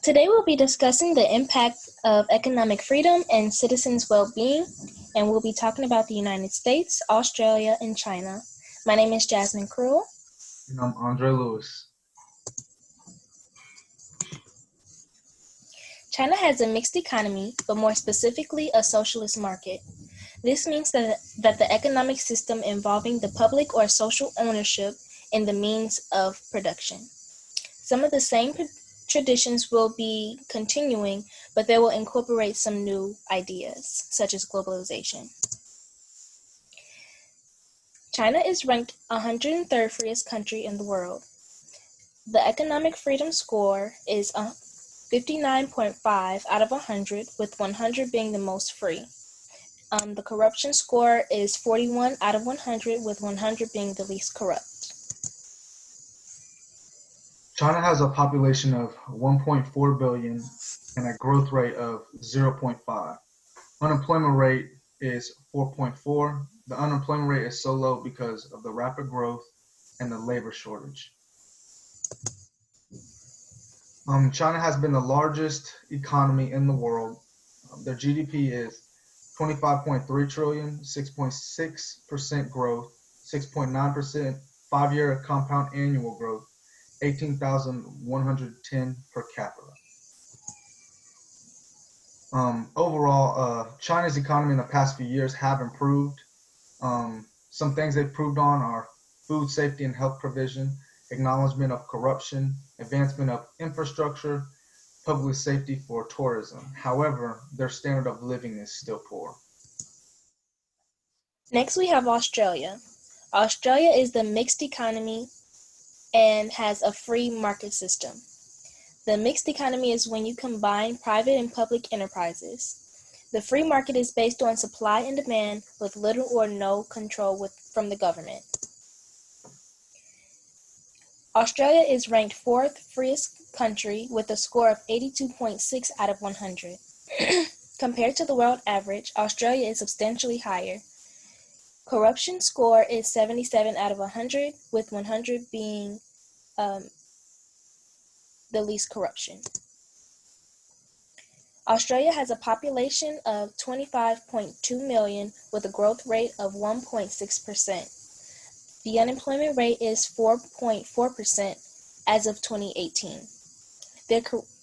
Today we'll be discussing the impact of economic freedom and citizens' well-being, and we'll be talking about the United States, Australia, and China. My name is Jasmine Cruel. And I'm Andre Lewis. China has a mixed economy, but more specifically a socialist market. This means that the economic system involving the public or social ownership in the means of production. Some of the same traditions will be continuing, but they will incorporate some new ideas, such as globalization. China is ranked 103rd freest country in the world. The economic freedom score is 59.5 out of 100, with 100 being the most free. The corruption score is 41 out of 100, with 100 being the least corrupt. China has a population of 1.4 billion and a growth rate of 0.5. Unemployment rate is 4.4. The unemployment rate is so low because of the rapid growth and the labor shortage. China has been the largest economy in the world. Their GDP is 25.3 trillion, 6.6% growth, 6.9% 5-year compound annual growth, 18,110 per capita. Overall, China's economy in the past few years have improved. Some things they've improved on are food safety and health provision, acknowledgement of corruption, advancement of infrastructure, public safety for tourism. However, their standard of living is still poor. Next, we have Australia. Australia is the mixed economy and has a free market system. The mixed economy is when you combine private and public enterprises. The free market is based on supply and demand with little or no control from the government. Australia is ranked 4th freest country with a score of 82.6 out of 100. Compared to the world average, Australia is substantially higher. Corruption score is 77 out of 100, with 100 being the least corruption. Australia has a population of 25.2 million with a growth rate of 1.6%. The unemployment rate is 4.4% as of 2018.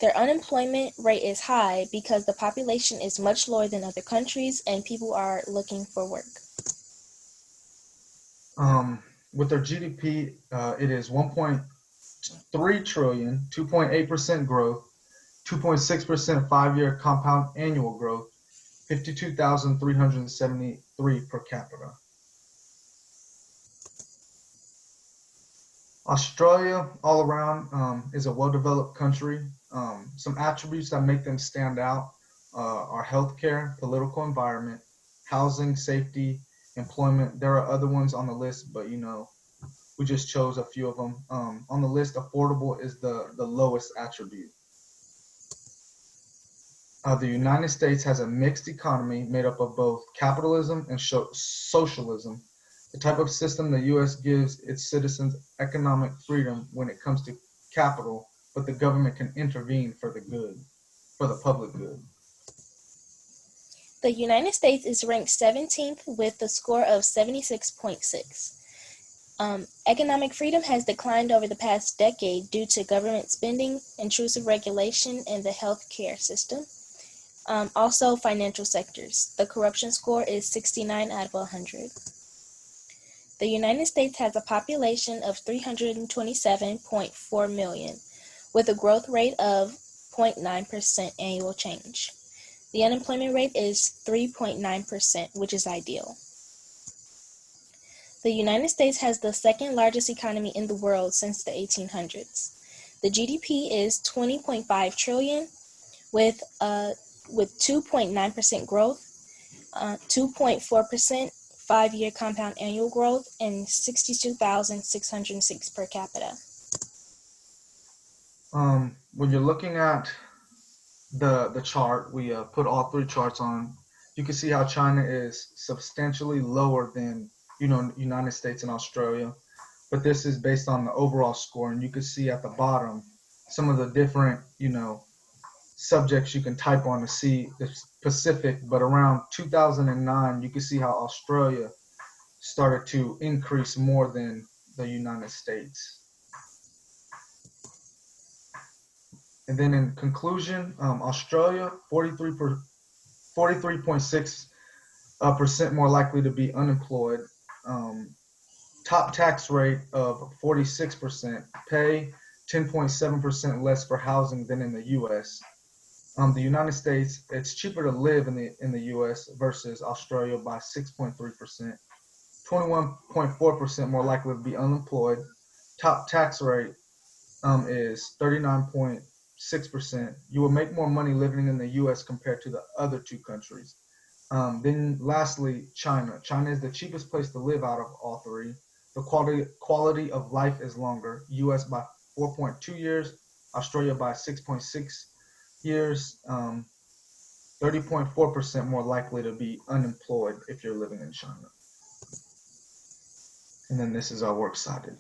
Their unemployment rate is high because the population is much lower than other countries and people are looking for work. With their GDP, it is 1.3 trillion, 2.8% growth, 2.6% 5-year compound annual growth, 52,373 per capita. Australia, all around, is a well-developed country. Some attributes that make them stand out are healthcare, political environment, housing, safety, employment. There are other ones on the list, but we just chose a few of them. On the list, affordable is the lowest attribute. The United States has a mixed economy made up of both capitalism and socialism. The type of system the U.S. gives its citizens economic freedom when it comes to capital, but the government can intervene for the public good. The United States is ranked 17th with a score of 76.6. Economic freedom has declined over the past decade due to government spending, intrusive regulation, and the healthcare system. Also, financial sectors. The corruption score is 69 out of 100. The United States has a population of 327.4 million, with a growth rate of 0.9% annual change. The unemployment rate is 3.9%, which is ideal. The United States has the second largest economy in the world since the 1800s. The GDP is 20.5 trillion, with 2.9% growth, 2.4% 5-year compound annual growth, and 62,606 per capita. When you're looking at the chart, we put all three charts on. You can see how China is substantially lower than United States and Australia, but this is based on the overall score, and you can see at the bottom some of the different subjects you can type on to see the specific, but around 2009, you can see how Australia started to increase more than the United States. And then in conclusion, Australia, 43.6% more likely to be unemployed. Top tax rate of 46%, pay 10.7% less for housing than in the U.S. The United States, it's cheaper to live in the U.S. versus Australia by 6.3%. 21.4% more likely to be unemployed. Top tax rate is 39.6%. You will make more money living in the U.S. compared to the other two countries. Then lastly, China. China is the cheapest place to live out of all three. The quality of life is longer. U.S. by 4.2 years, Australia by 6.6 years. 30.4% more likely to be unemployed if you're living in China. And then this is our works cited.